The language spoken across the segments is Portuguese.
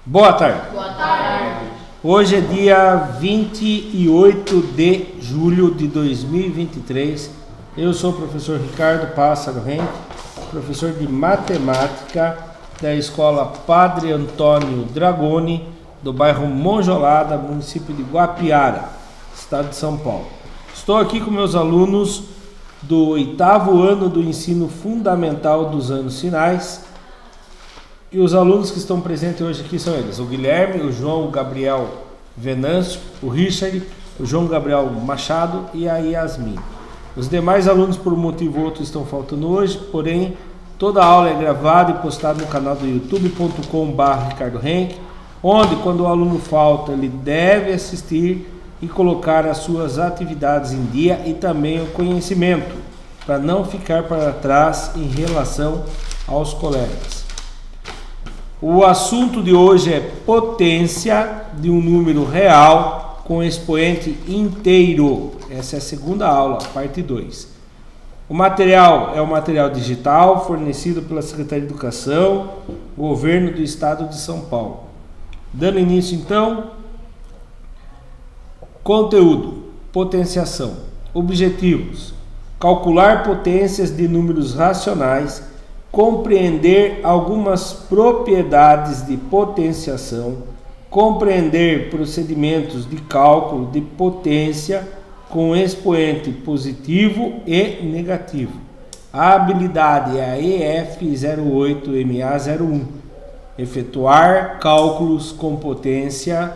Boa tarde. Boa tarde. Hoje é dia 28 de julho de 2023. Eu sou o professor Ricardo Pássaro Henrique, professor de matemática da Escola Padre Antônio Dragoni, do bairro Monjolada, município de Guapiara, estado de São Paulo. Estou aqui com meus alunos do 8º ano do ensino fundamental dos anos finais. E os alunos que estão presentes hoje aqui são eles: o Guilherme, o João Gabriel Venâncio, o Richard, o João Gabriel Machado e a Yasmin. Os demais alunos, por um motivo ou outro, estão faltando hoje, porém, toda a aula é gravada e postada no canal do youtube.com/Ricardo Henrique, onde, quando o aluno falta, ele deve assistir e colocar as suas atividades em dia e também o conhecimento, para não ficar para trás em relação aos colegas. O assunto de hoje é potência de um número real com expoente inteiro. Essa é a segunda aula, parte 2. O material é um material digital fornecido pela Secretaria de Educação, Governo do Estado de São Paulo. Dando início, então, conteúdo, potenciação, objetivos, calcular potências de números racionais, compreender algumas propriedades de potenciação, compreender procedimentos de cálculo de potência com expoente positivo e negativo. A habilidade é a EF08MA01. Efetuar cálculos com potências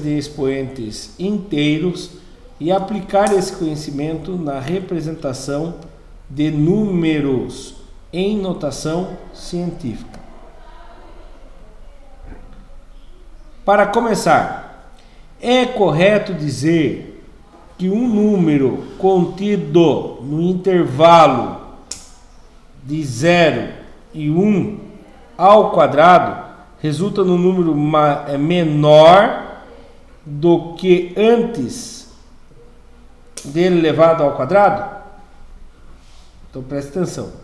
de expoentes inteiros e aplicar esse conhecimento na representação de números em notação científica. Para começar, é correto dizer que um número contido no intervalo de 0 e 1 ao quadrado resulta no número menor do que antes dele elevado ao quadrado? Então preste atenção.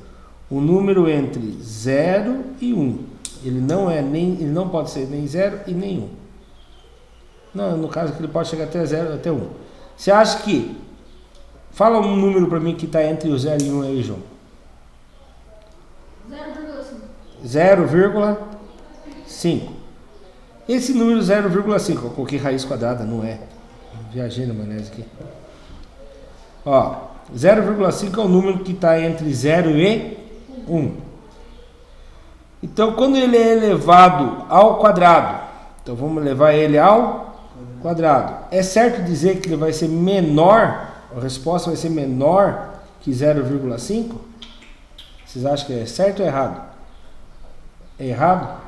O número entre 0 e 1, ele não pode ser nem 0 e nem 1. Não, no caso que ele pode chegar até 0 até 1. Você acha que... Fala um número para mim que está entre o 0 e 1 aí, João. 0,5. Esse número 0,5, eu coloquei raiz quadrada, não é? Viajei na maionese aqui. Ó, 0,5 é o número que está entre 0 e 1. Então, quando ele é elevado ao quadrado, então vamos levar ele ao quadrado. É certo dizer que ele vai ser menor, a resposta vai ser menor que 0,5? Vocês acham que é certo ou errado? É errado?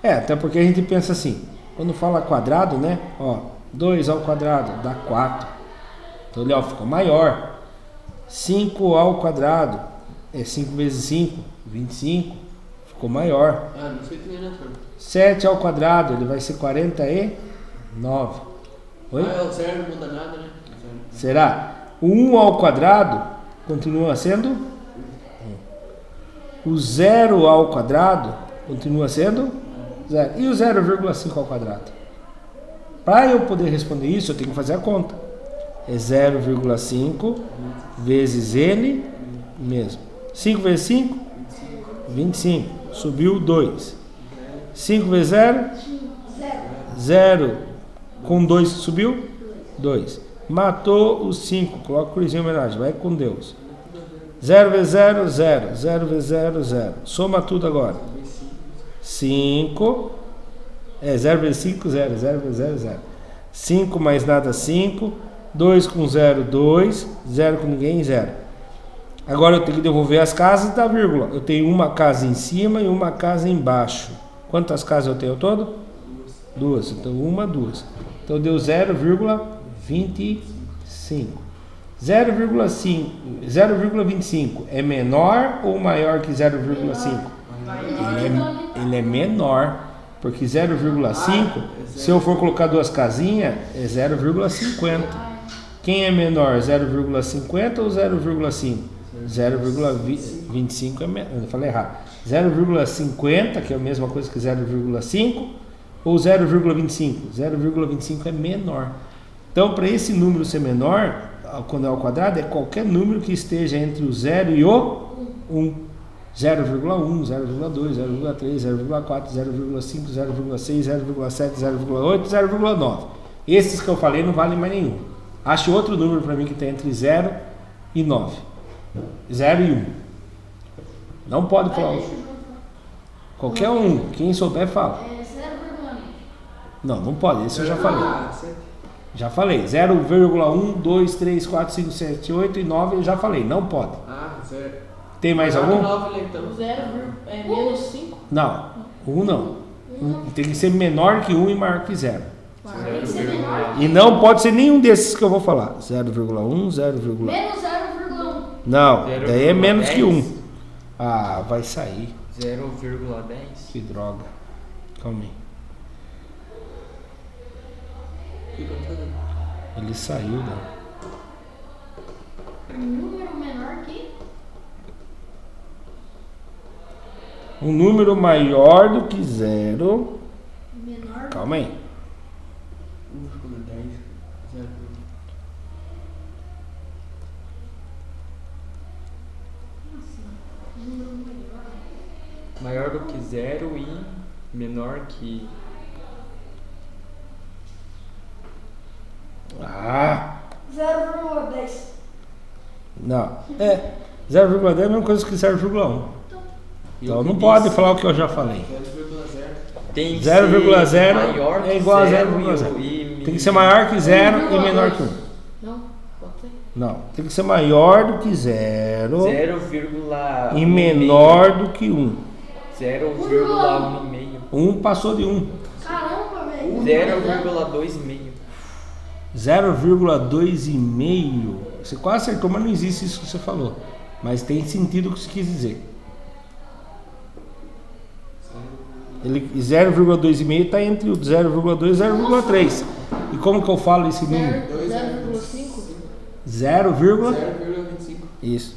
É, até porque a gente pensa assim, quando fala quadrado, né? Ó, 2 ao quadrado dá 4. Então ele ficou maior. 5 ao quadrado é 5 vezes 5, 25, ficou maior. Não sei que nem 7 ao quadrado, ele vai ser 49. Oi? O 0 não muda nada, né? Será? O 1 ao quadrado continua sendo 1. O 0 ao quadrado continua sendo 0. E o 0,5 ao quadrado? Para eu poder responder isso, eu tenho que fazer a conta. É 0,5 vezes n mesmo. 5 vezes 5? 25. Subiu 2. 5 vezes 0? 0. Com 2 subiu? 2. Matou os 5. Coloca o cruzinho em homenagem. Vai com Deus. 0 vezes 0? 0. 0 vezes 0? 0. Soma tudo agora. 5. 0 vezes 5? 0. 0 vezes 0? 0. 5 mais nada, 5. 2 com 0, 2. 0 com ninguém, 0. Agora eu tenho que devolver as casas da vírgula. Eu tenho uma casa em cima e uma casa embaixo. Quantas casas eu tenho ao todo? 2. Então, 2. Então, deu 0,25. 0,25 é menor ou maior que 0,5? Ele é menor. Porque 0,5, se eu for colocar duas casinhas, é 0,50. Quem é menor, 0,50 ou 0,5? 0,25 é menor. Eu falei errado. 0,50, que é a mesma coisa que 0,5, ou 0,25? 0,25 é menor. Então, para esse número ser menor, quando é ao quadrado, é qualquer número que esteja entre o 0 e o 1. 0,1, 0,2, 0,3, 0,4, 0,5, 0,6, 0,7, 0,8, 0,9. Esses que eu falei não valem mais nenhum. Ache outro número para mim que está entre 0 e 9. 0 e 1. Não pode falar. Qualquer um. Quem souber, fala. É 0,9. Não pode. Esse eu já falei. Já falei. 0,1, 2, 3, 4, 5, 7, 8 e 9 eu já falei. Não pode. Ah, certo. Tem mais algum? 9, então. 0 é menos 5. Não. 1 não. Tem que ser menor que 1 e maior que 0. Tem que ser menor. E não pode ser nenhum desses que eu vou falar. 0,1, 0, Menos 0,1. não, 0,10. daí é menos que 1. Ah, vai sair. 0,10. Que droga. Calma aí. O que eu tô fazendo? Ele saiu, né? Um número menor que. Um número maior do que 0. Menor. Calma aí. 1,10. 0. Número maior. Maior do que 0 e menor que. Ah, 0,10. não. 0,10 é a mesma coisa que 0,1. Então não pode falar o que eu já falei. 0,0. Tem que 0,0 ser maior é que igual a 0 0,0. e Tem que ser maior que 0 e menor que 1. Não, pode ser. Não, tem que ser maior do que 0 0,1 e menor do que 1. 0,1,5. 1 passou de 1. Caramba, velho. 0,2,5. 0,2,5. Você quase acertou, mas não existe isso que você falou. Mas tem sentido o que você quis dizer. 0,2,5 está entre o 0,2 e 0,3. E como que eu falo esse número? 0,5. 0, 0,25. isso.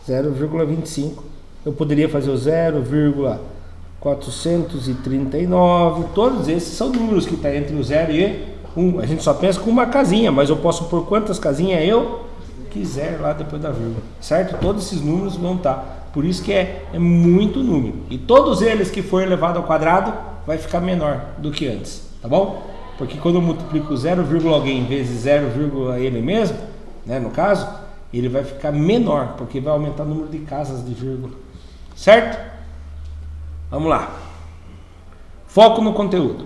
0,25. Eu poderia fazer o 0,439. Todos esses são números que estão entre o 0 e 1. A gente só pensa com uma casinha, mas eu posso pôr quantas casinhas eu quiser lá depois da vírgula. Certo? Todos esses números vão estar. Por isso que é muito número. E todos eles que for elevado ao quadrado vai ficar menor do que antes. Tá bom? Porque quando eu multiplico 0, alguém vezes 0, ele mesmo, né, no caso, ele vai ficar menor, porque vai aumentar o número de casas de vírgula. Certo? Vamos lá. Foco no conteúdo.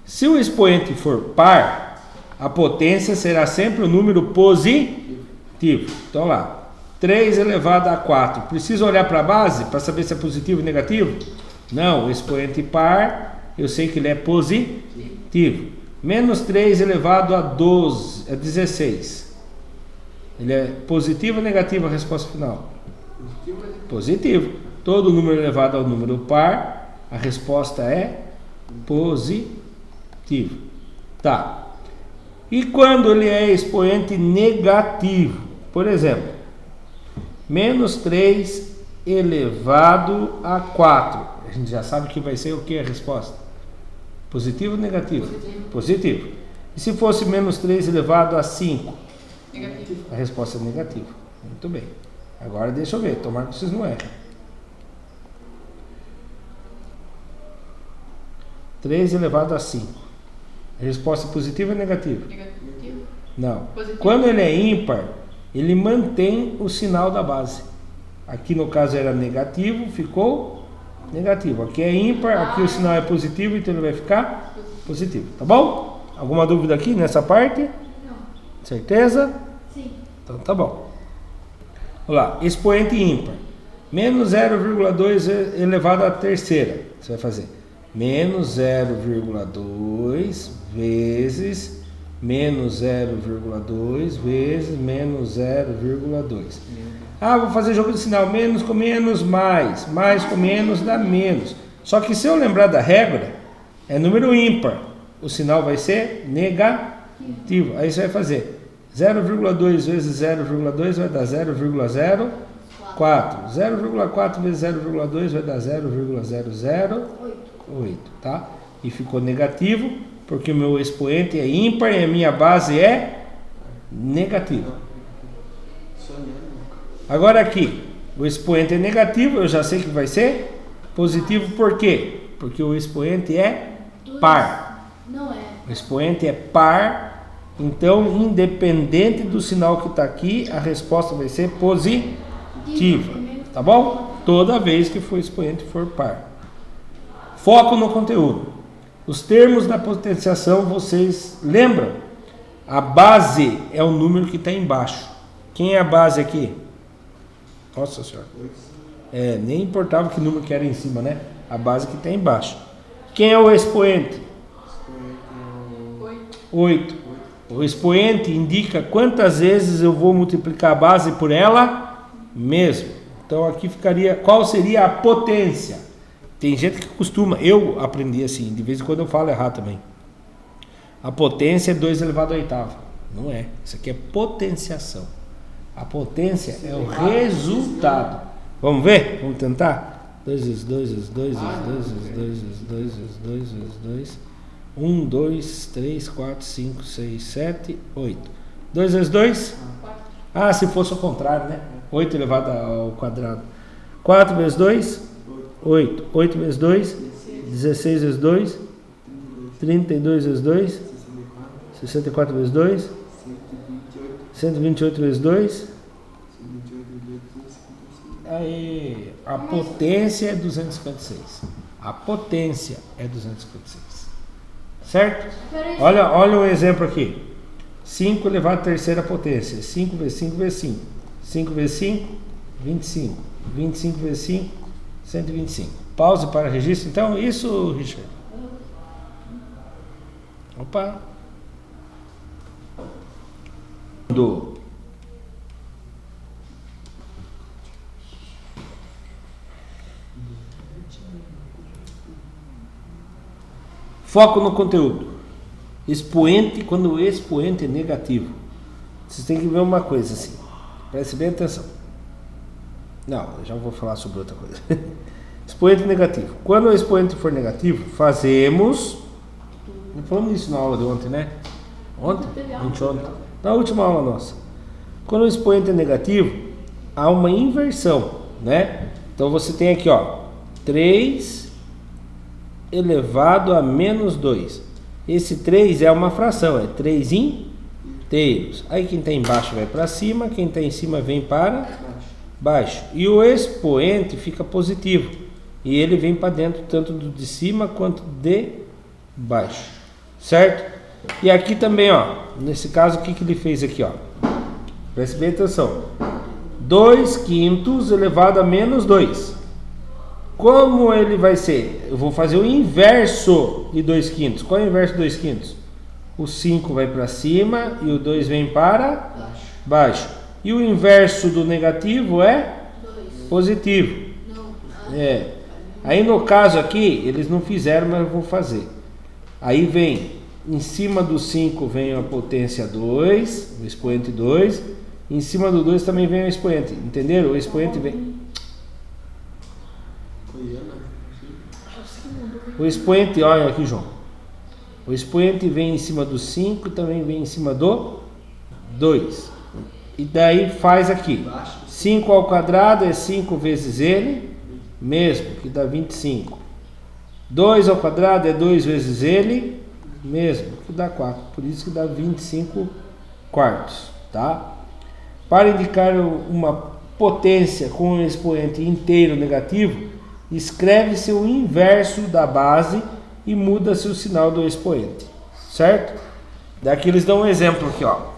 Se o expoente for par, a potência será sempre um número positivo. Então lá. 3 elevado a 4. Preciso olhar para a base para saber se é positivo ou negativo? Não, o expoente par, eu sei que ele é positivo. Menos 3 elevado a 12, é 16. Ele é positivo ou negativo a resposta final? Positivo. Todo número elevado ao número par, a resposta é positivo. Tá. E quando ele é expoente negativo? Por exemplo, menos 3 elevado a 4. A gente já sabe que vai ser o que a resposta? Positivo ou negativo? Positivo. E se fosse menos 3 elevado a 5? Negativo. A resposta é negativa. Muito bem. Agora deixa eu ver. Tomara que vocês não errem. 3 elevado a 5. A resposta é positiva ou negativa? Negativo. Não. Positivo. Quando ele é ímpar, ele mantém o sinal da base. Aqui no caso era negativo, ficou negativo. Aqui é ímpar, aqui o sinal é positivo, então ele vai ficar positivo. Tá bom? Alguma dúvida aqui nessa parte? Não. Certeza? Sim. Então tá bom. Vamos lá. Expoente ímpar. Menos 0,2 elevado à terceira. Você vai fazer menos 0,2 vezes menos 0,2 vezes menos 0,2. Ah, vou fazer jogo de sinal. Menos com menos, mais. Mais com menos dá menos. Só que se eu lembrar da regra, é número ímpar. O sinal vai ser negativo. Aí você vai fazer 0,2 vezes 0,2 vai dar 0,04. 4. 0,4 vezes 0,2 vai dar 0,008, tá? E ficou negativo, porque o meu expoente é ímpar e a minha base é negativa. Agora aqui, o expoente é negativo, eu já sei que vai ser positivo, por quê? Porque o expoente é par. Não é. O expoente é par, então, independente do sinal que está aqui, a resposta vai ser positiva, tá bom? Toda vez que o expoente for par. Foco no conteúdo. Os termos da potenciação, vocês lembram? A base é o número que está embaixo. Quem é a base aqui? Nossa senhora. Nem importava que número que era em cima, né? A base que está embaixo. Quem é o expoente? 8. O expoente indica quantas vezes eu vou multiplicar a base por ela mesmo. Então aqui ficaria, qual seria a potência? Tem gente que costuma, eu aprendi assim, de vez em quando eu falo errado também. A potência é 2 elevado à oitava. Não é, isso aqui é potenciação. A potência é o resultado. Vamos ver? Vamos tentar? 2 vezes 2 vezes 2 vezes 2 vezes 2 vezes 2 vezes 2 vezes 2. 1, 2, 3, 4, 5, 6, 7, 8. 2 vezes 2? Ah, se fosse o contrário, né? 8 elevado ao quadrado. 4 vezes 2? 8. 8 vezes 2? 16 vezes 2? 32 vezes 2? 64 vezes 2? 128 vezes 2? Aí, a potência é 256. A potência é 256. Certo? Olha o exemplo aqui. 5 elevado à terceira potência. 5 vezes 5 vezes 5. 5 vezes 5, 25. 25 vezes 5, 125. Pause para registro. Então, isso, Richard. Opa. Foco no conteúdo. Expoente, quando o expoente é negativo. Vocês têm que ver uma coisa assim. Preste bem atenção. Não, eu já vou falar sobre outra coisa. Expoente negativo. Quando o expoente for negativo, fazemos... Falamos isso na aula de ontem, né? Ontem? Ontem. Na última aula nossa. Quando o expoente é negativo, há uma inversão, né? Então você tem aqui, ó, 3 elevado a menos 2. Esse 3 é uma fração, é 3 inteiros. Aí quem está embaixo vai para cima, quem está em cima vem para baixo. E o expoente fica positivo. E ele vem para dentro tanto do de cima quanto de baixo. Certo? E aqui também, ó, nesse caso, o que ele fez aqui, ó? Preste bem atenção. 2 quintos elevado a menos 2. Como ele vai ser? Eu vou fazer o inverso de 2 quintos. Qual é o inverso de 2 quintos? O 5 vai para cima e o 2 vem para baixo. E o inverso do negativo é positivo. Aí no caso aqui, eles não fizeram, mas eu vou fazer. Aí vem, em cima do 5 vem a potência 2, o expoente 2. Em cima do 2 também vem o expoente. Entenderam? O expoente vem... O expoente, olha aqui, João. O expoente vem em cima do 5, também vem em cima do 2. E daí faz aqui. 5 ao quadrado é 5 vezes ele mesmo, que dá 25. 2 ao quadrado é 2 vezes ele mesmo, que dá 4. Por isso que dá 25 quartos, tá? Para indicar uma potência com um expoente inteiro negativo, escreve-se o inverso da base e muda-se o sinal do expoente, certo? Daqui eles dão um exemplo aqui, ó.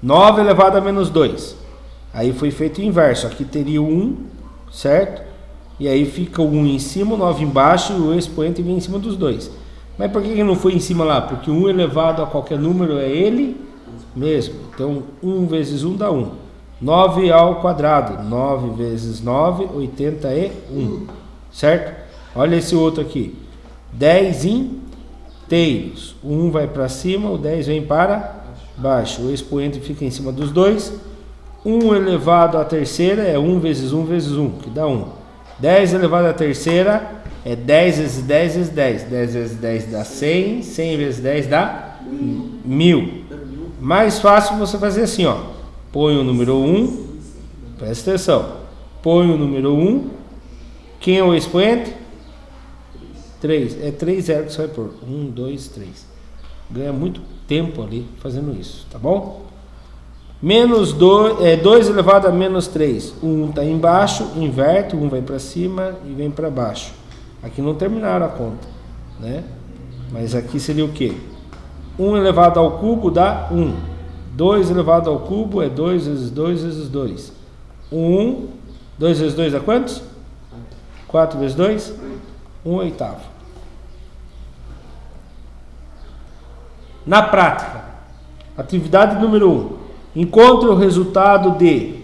9 elevado a menos 2. Aí foi feito o inverso. Aqui teria o 1, certo? E aí fica o 1 em cima, o 9 embaixo e o expoente vem em cima dos dois. Mas por que não foi em cima lá? Porque 1 elevado a qualquer número é ele mesmo. Então 1 vezes 1 dá 1. 9 ao quadrado. 9 vezes 9, 81. Certo? Olha esse outro aqui. 10 inteiros. O 1 vai para cima, o 10 vem para baixo. O expoente fica em cima dos dois. 1 elevado à terceira é 1 vezes 1 vezes 1, que dá 1. 10 elevado à terceira é 10 vezes 10 vezes 10. 10 vezes 10 dá 100, 100 vezes 10 dá 1000. Mais fácil você fazer assim, ó. Põe o número 1, presta atenção. Põe o número 1, quem é o expoente? 3. É 3 zeros que você vai pôr. 1, 2, 3. Ganha muito tempo ali fazendo isso, tá bom? Menos 2 elevado a menos 3. 1 está embaixo, inverte, 1 vai para cima e vem para baixo. Aqui não terminaram a conta, né? Mas aqui seria o quê? 1 elevado ao cubo dá 1. 2 elevado ao cubo é 2 vezes 2 vezes 2. 1, 2 vezes 2 dá quantos? 4 vezes 2? 1 oitavo. Na prática, atividade número 1. Encontre o resultado de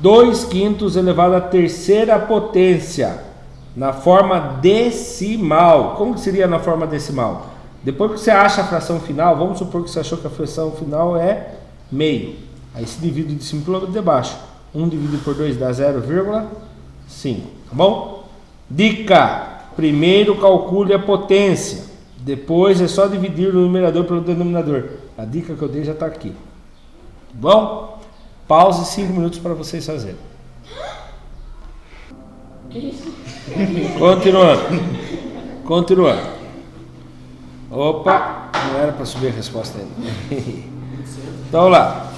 2 quintos elevado à terceira potência na forma decimal. Como que seria na forma decimal? Depois que você acha a fração final, vamos supor que você achou que a fração final é meio. Aí se divide de cima para de baixo. 1 dividido por 2 dá 0,5. Tá bom? Dica: primeiro calcule a potência. Depois é só dividir o numerador pelo denominador. A dica que eu dei já está aqui. Bom? Pause 5 minutos para vocês fazerem. Continuando. Opa, não era para subir a resposta ainda. Então lá.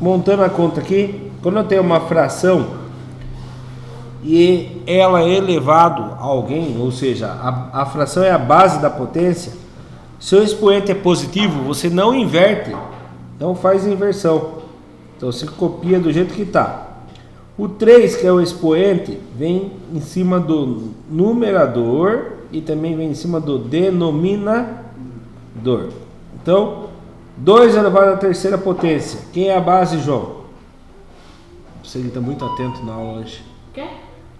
Montando a conta aqui, quando eu tenho uma fração e ela é elevado a alguém, ou seja, a fração é a base da potência, se o expoente é positivo, você não inverte, não faz inversão. Então você copia do jeito que está. O 3, que é o expoente, vem em cima do numerador e também vem em cima do denominador. Então, 2 elevado à terceira potência. Quem é a base, João? Você está muito atento na aula hoje. Quê?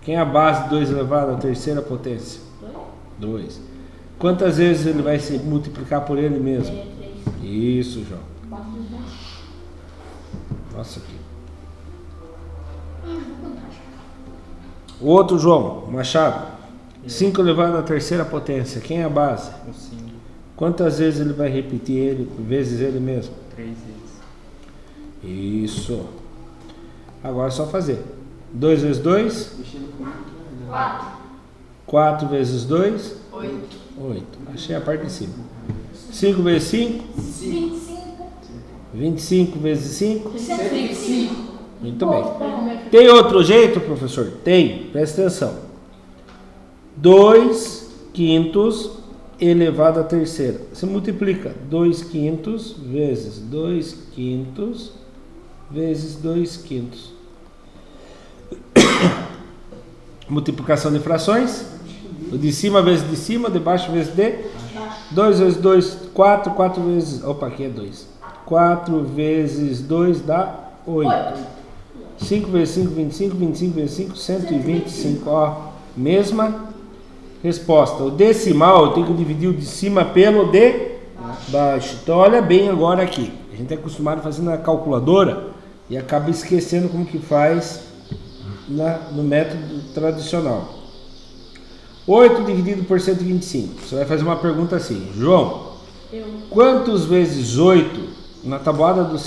Quem é a base de 2 elevado à terceira potência? 2. Quantas vezes ele vai se multiplicar por ele mesmo? 3. Isso, João. 4 vezes 2. Nossa, aqui. O outro, João, Machado. 5 elevado à terceira potência. Quem é a base? O 5. Quantas vezes ele vai repetir ele, vezes ele mesmo? 3 vezes. Isso. Agora é só fazer. 2 vezes 2? 4. 4 vezes 2? 8. 8. Achei a parte de cima. 5 vezes 5? 25. 25 vezes 5? 125. Muito bem. Tem outro jeito, professor? Tem. Presta atenção. 2 quintos elevado à terceira. Você multiplica 2 quintos vezes 2 quintos vezes 2 quintos. Multiplicação de frações. O de cima vezes de cima, de baixo vezes de 2 vezes 2, 4. 4 vezes... Opa, aqui é 2. 4 vezes 2 dá 8. 5 vezes 5, 25. 25 vezes 5, 125. Ó, mesma resposta. O decimal eu tenho que dividir o de cima pelo de baixo. Então olha bem agora aqui. A gente é acostumado a fazer na calculadora e acaba esquecendo como que faz no método tradicional. 8 dividido por 125. Você vai fazer uma pergunta assim: João, quantos vezes 8 na tabuada do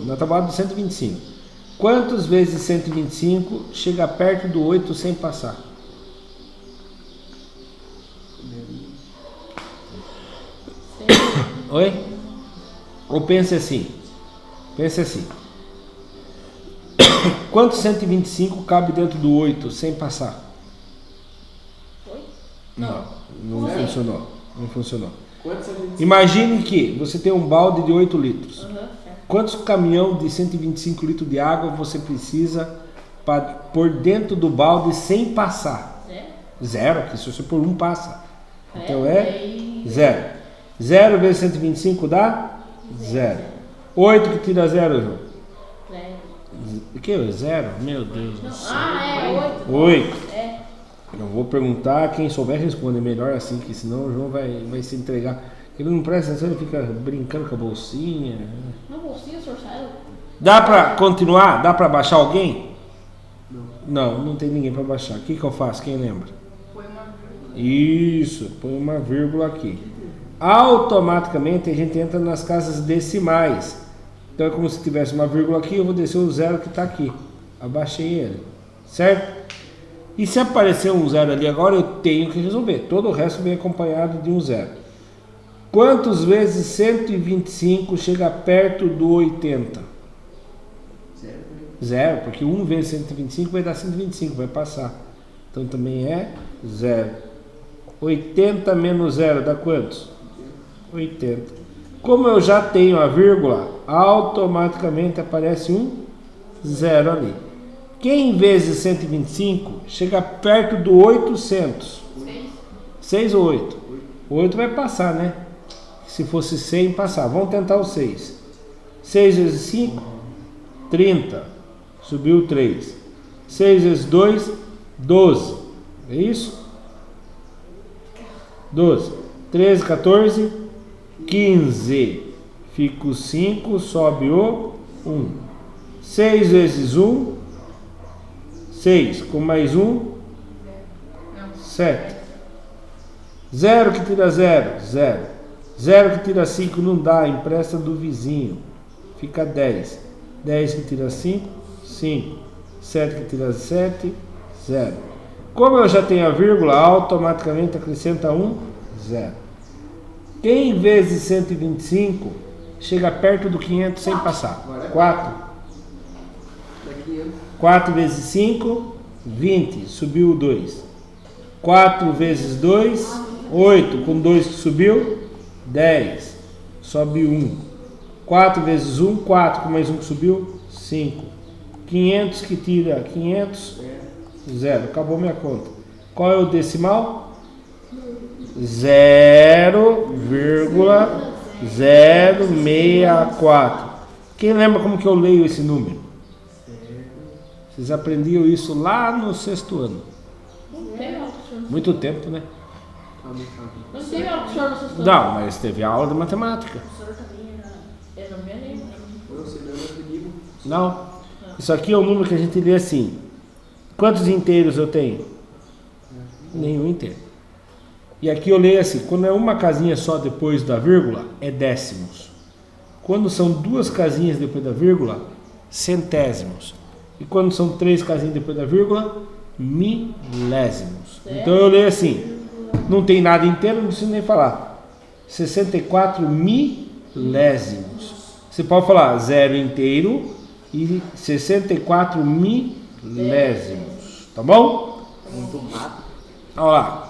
na tabuada do 125? Quantos vezes 125 chega perto do 8 sem passar? Oi? Ou pense assim. Pense assim. Quanto 125 cabe dentro do 8 sem passar? Não funcionou. Não funcionou. Quantos a gente... Imagine que você tem um balde de 8 litros. Quantos caminhão de 125 litros de água você precisa para pôr dentro do balde sem passar? Zero, que se você pôr um passa. Então é zero. 0 vezes 125 dá? Zero. 8 que tira 0, João? O que é 0? Meu Deus do céu. 8. Eu vou perguntar, quem souber responde. É melhor assim, que senão o João vai se entregar. Ele não presta atenção, ele fica brincando com a bolsinha. Na bolsinha, o senhor saiu? Dá pra continuar? Dá pra baixar alguém? Não, não tem ninguém pra baixar. O que eu faço? Quem lembra? Põe uma vírgula. Isso, põe uma vírgula aqui. Automaticamente a gente entra nas casas decimais. Então é como se tivesse uma vírgula aqui, eu vou descer o zero que está aqui. Abaixei ele, certo? E se aparecer um zero ali agora, eu tenho que resolver. Todo o resto vem acompanhado de um zero. Quantas vezes 125 chega perto do 80? Zero, porque 1 vezes 125 vai dar 125, vai passar. Então também é zero. 80 menos zero dá quantos? 80. Como eu já tenho a vírgula, automaticamente aparece um zero ali. Quem vezes 125 chega perto do 800? 6 ou 8? 8 vai passar, né? Se fosse 100, passar. Vamos tentar o 6. 6 vezes 5, 30. Subiu 3. 6 vezes 2, 12. É isso? 12. 13, 14, 15. Fica o 5, sobe o 1. 6 vezes 1, 6. Com mais 1, 7. 0 que tira 0, 0. 0 que tira 5 não dá, empresta do vizinho. Fica 10. 10 que tira 5, 5. 7 que tira 7, 0. Como eu já tenho a vírgula, automaticamente acrescenta 1, 0. Quem vezes 125 chega perto do 500 sem passar? 4. Daqui eu. 4 vezes 5, 20. Subiu o 2. 4 vezes 2, 8. Com 2 que subiu, 10. Sobe 1. 4 vezes 1, 4. Com mais 1 que subiu, 5. 500 que tira 500, 0. Acabou minha conta. Qual é o decimal? 0,064. Quem lembra como que eu leio esse número? Vocês aprendiam isso lá no 6º ano. Não teve aula com o senhor. Muito tempo, né? Não teve aula com o senhor no sexto ano. Não, mas teve aula de matemática. O senhor também era não me lembro. Você lembra comigo? Não. Isso aqui é um número que a gente lê assim. Quantos inteiros eu tenho? Nenhum inteiro. E aqui eu leio assim, quando é uma casinha só depois da vírgula, é décimos. Quando são 2 casinhas depois da vírgula, centésimos. E quando são 3 casinhas depois da vírgula, milésimos. Então eu leio assim, não tem nada inteiro, não preciso nem falar. 64 milésimos. Você pode falar 0 inteiro e 64 milésimos. Tá bom? Muito rápido. Olha lá.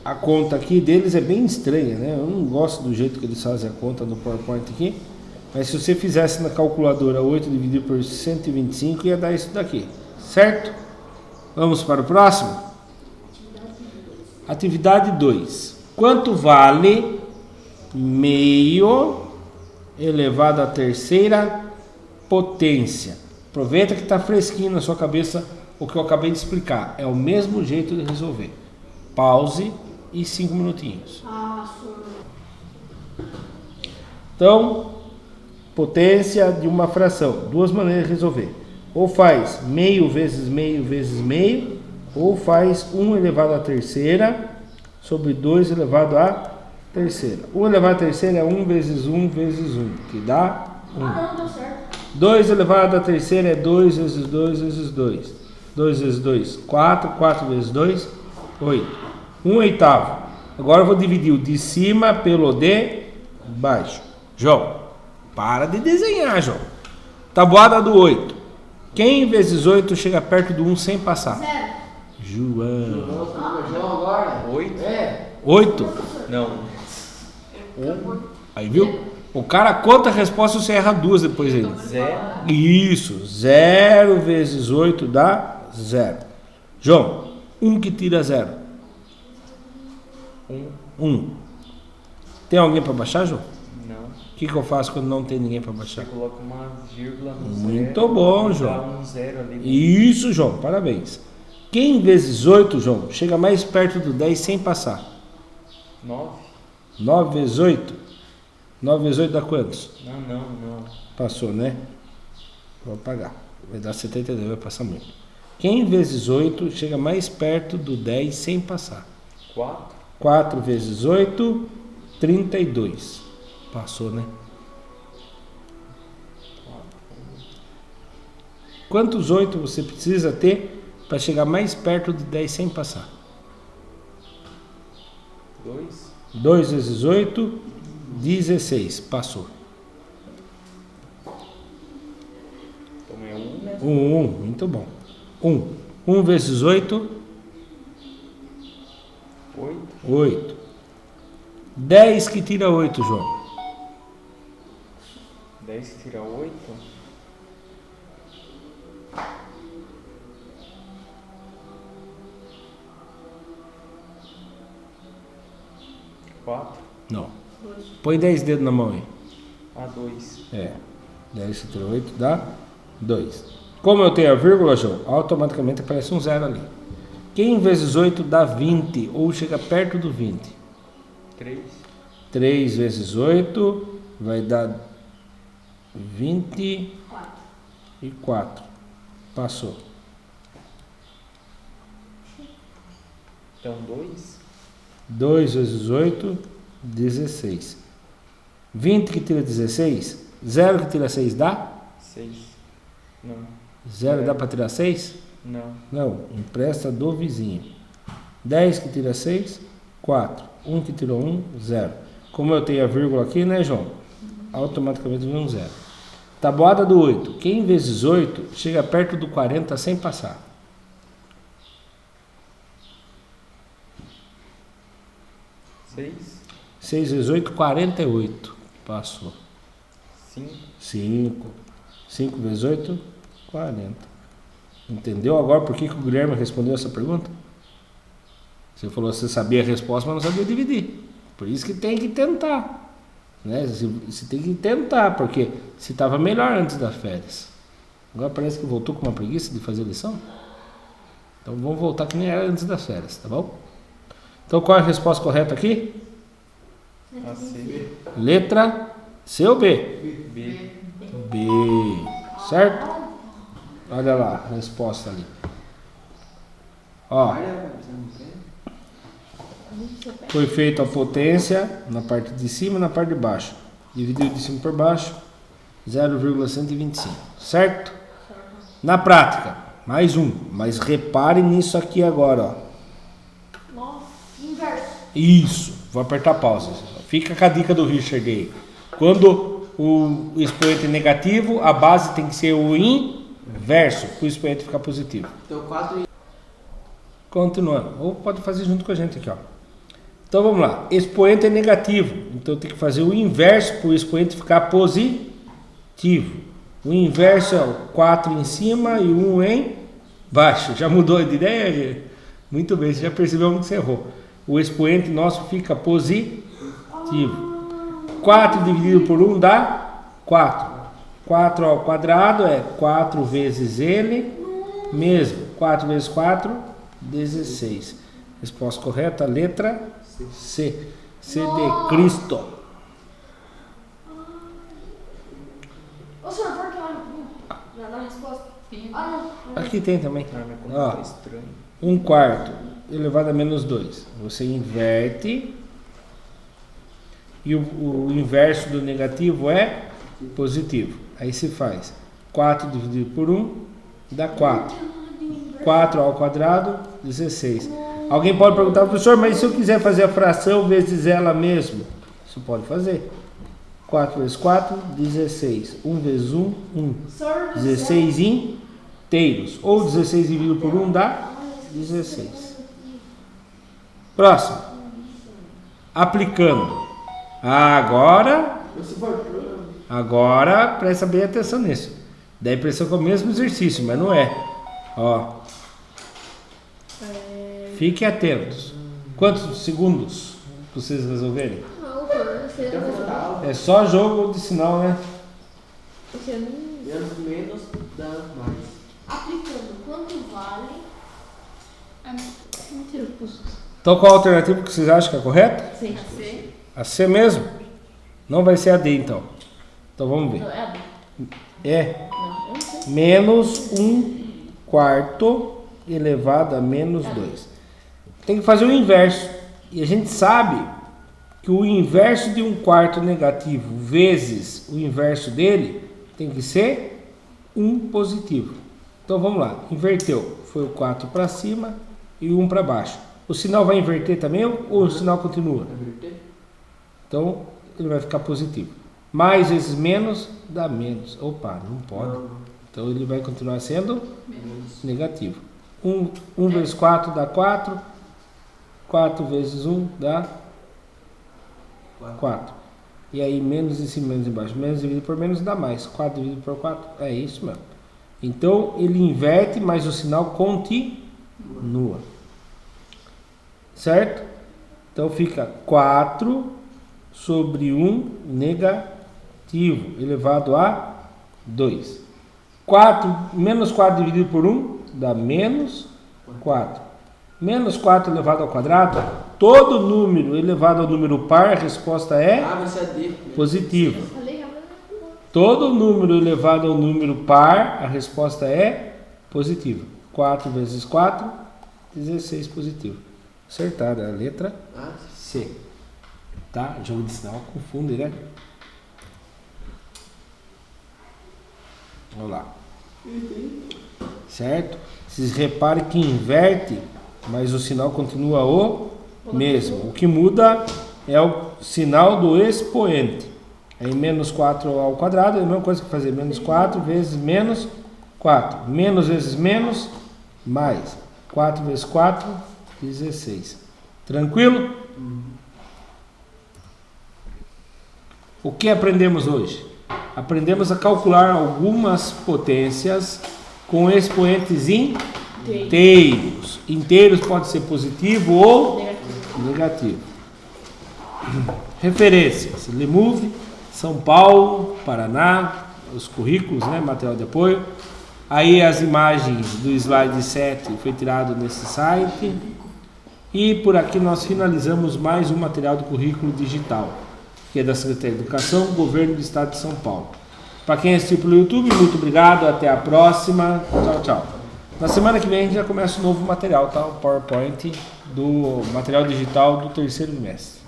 A conta aqui deles é bem estranha, né? Eu não gosto do jeito que eles fazem a conta no PowerPoint aqui. Mas se você fizesse na calculadora 8 dividido por 125, ia dar isso daqui. Certo? Vamos para o próximo? Atividade 2. Quanto vale meio elevado à terceira potência? Aproveita que está fresquinho na sua cabeça o que eu acabei de explicar. É o mesmo jeito de resolver. Pause e 5 minutinhos. Então, potência de uma fração. 2 maneiras de resolver. Ou faz meio vezes meio vezes meio, ou faz 1 elevado à terceira sobre 2 elevado à terceira. 1 elevado à terceira é 1 vezes 1 vezes 1, que dá 1. Não, deu certo. 2 elevado à terceira é 2 vezes 2 vezes 2. 2 vezes 2, 4. 4 vezes 2, 8. 1 oitavo. Agora eu vou dividir o de cima pelo de baixo. João, para de desenhar, João. Tabuada do 8. Quem vezes 8 chega perto do 1 sem passar? 0. João. João agora? 8? É. 8? Não. Aí viu? O cara conta a resposta e você erra 2 depois aí. 0. Isso. 0 vezes 8 dá 0. João, 1 que tira 0. 1. Tem alguém para baixar, João? Não. O que eu faço quando não tem ninguém para baixar? Você coloca uma vírgula no Muito zero, bom, dá João. um 0 ali. Isso, João, parabéns. Quem vezes 8, João, chega mais perto do 10 sem passar? 9. 9 vezes 8. 9 vezes 8 dá quantos? Não. Passou, né? Vou apagar. Vai dar 72, vai passar muito. Quem vezes 8 chega mais perto do 10 sem passar? 4. 4 vezes 8, 32. Passou, né? Quantos 8 você precisa ter para chegar mais perto do 10 sem passar? 2. 2 vezes 8, 16. Passou. Então é 1, né? 1, muito bom. 1 vezes 8, 8. 8. 10 que tira 8, João. 10 que tira 8. 4. Não. Põe 10 dedos na mão aí. A 2. 10 que tira 8 dá 2. Como eu tenho a vírgula, João, automaticamente aparece um 0 ali. Quem vezes 8 dá 20 ou chega perto do 20? 3. 3 vezes 8 vai dar 24. Passou. Então 2. 2 vezes 8, 16. 20 que tira 16, 0 que tira 6 dá? 6. Não. 0 dá para tirar 6? Não. Não, empresta do vizinho. 10 que tira 6, 4. 1 que tirou 1, 0. Como eu tenho a vírgula aqui, né, João? Automaticamente vem um 0. Tabuada do 8. Quem vezes 8 chega perto do 40 sem passar? 6. 6 vezes 8, 48. Passou. 5. 5. 5 vezes 8, 40. Entendeu agora por que o Guilherme respondeu essa pergunta? Você falou que você sabia a resposta, mas não sabia dividir. Por isso que tem que tentar. Né? Você tem que tentar, porque se estava melhor antes das férias. Agora parece que voltou com uma preguiça de fazer lição. Então vamos voltar que nem era antes das férias, tá bom? Então qual é a resposta correta aqui? A C. Letra C ou B? B. B. Certo? Olha lá a resposta ali. Ó, foi feita a potência na parte de cima e na parte de baixo. Dividiu de cima por baixo, 0,125. Certo? Na prática, mais um. Mas repare nisso aqui agora, ó. Nossa, inverso. Isso, vou apertar pausa. Fica com a dica do Richard aí. Quando o expoente é negativo, a base tem que ser o inverso, para o expoente ficar positivo. Então 4 Continuando, ou pode fazer junto com a gente aqui, ó. Então vamos lá, expoente é negativo, então tem que fazer o inverso para o expoente ficar positivo. O inverso é o 4 em cima e o 1 em baixo. Já mudou de ideia? Muito bem, você já percebeu onde você errou. O expoente nosso fica positivo. 4 dividido por 1 dá 4. 4 ao quadrado é 4 vezes ele mesmo. 4 vezes 4, 16. Resposta correta, letra C. C de Cristo. Ô senhor, por que já dá a resposta? Ah, não. Aqui tem também. Ah, minha conta Ó, tá estranha. 1/4 elevado a menos 2. Você inverte. E o inverso do negativo é positivo. Aí se faz 4 dividido por 1 dá 4. 4 ao quadrado, 16. Alguém pode perguntar, professor, mas se eu quiser fazer a fração vezes ela mesmo? Você pode fazer. 4 vezes 4, 16. 1 vezes 1, 1. 16 inteiros. Ou 16 dividido por 1 dá 16. Próximo. Aplicando. Agora presta bem atenção nisso. Dá a impressão que é o mesmo exercício, mas não é. Ó. Fiquem atentos. Quantos segundos para vocês resolverem? Não, você não. É só jogo de sinal, né? Você não. menos dá mais. Aplicando quanto vale. Mentira, custo. Então qual a alternativa que vocês acham que é correta? Sim. A C mesmo? Não vai ser a D então. Então vamos ver. Não, é a B. É Não, eu não sei. menos 1/4 elevado a menos 2. Tem que fazer o inverso. E a gente sabe que o inverso de 1/4 negativo vezes o inverso dele tem que ser 1 positivo. Então vamos lá. Inverteu. Foi o 4 para cima e o 1 para baixo. O sinal vai inverter também ou o sinal continua? Então ele vai ficar positivo. Mais vezes menos dá menos. Opa, não pode. Então ele vai continuar sendo negativo. 1 vezes 4 dá 4. 4 vezes 1 dá 4. E aí menos em cima, menos embaixo. Menos dividido por menos dá mais. 4 dividido por 4 é isso mesmo. Então ele inverte, mas o sinal continua. Certo? Então fica 4 sobre 1 negativo elevado a 2. 4, menos 4 dividido por 1 dá menos 4. Menos 4 elevado ao quadrado, todo número elevado ao número par, a resposta é vai ser a D. positiva. Falei rápido. Todo número elevado ao número par, a resposta é positiva. 4 vezes 4, 16 positivo. Acertada, a letra C. Tá? Jogo de sinal confunde, né? Vamos lá. Certo? Vocês reparem que inverte, mas o sinal continua o mesmo. O que muda é o sinal do expoente. Aí menos 4 ao quadrado é a mesma coisa que fazer menos 4 vezes menos 4. Menos vezes menos, mais. 4 vezes 4, 16. Tranquilo? O que aprendemos hoje? Aprendemos a calcular algumas potências com expoentes inteiros. Inteiros pode ser positivo ou negativo. Referências: Lemove, São Paulo, Paraná, os currículos, né, material de apoio. Aí as imagens do slide 7 foi tirado nesse site. E por aqui nós finalizamos mais um material do currículo digital, que é da Secretaria de Educação, Governo do Estado de São Paulo. Para quem assistiu pelo YouTube, muito obrigado, até a próxima, tchau, tchau. Na semana que vem a gente já começa um novo material, tá? O PowerPoint do material digital do terceiro bimestre.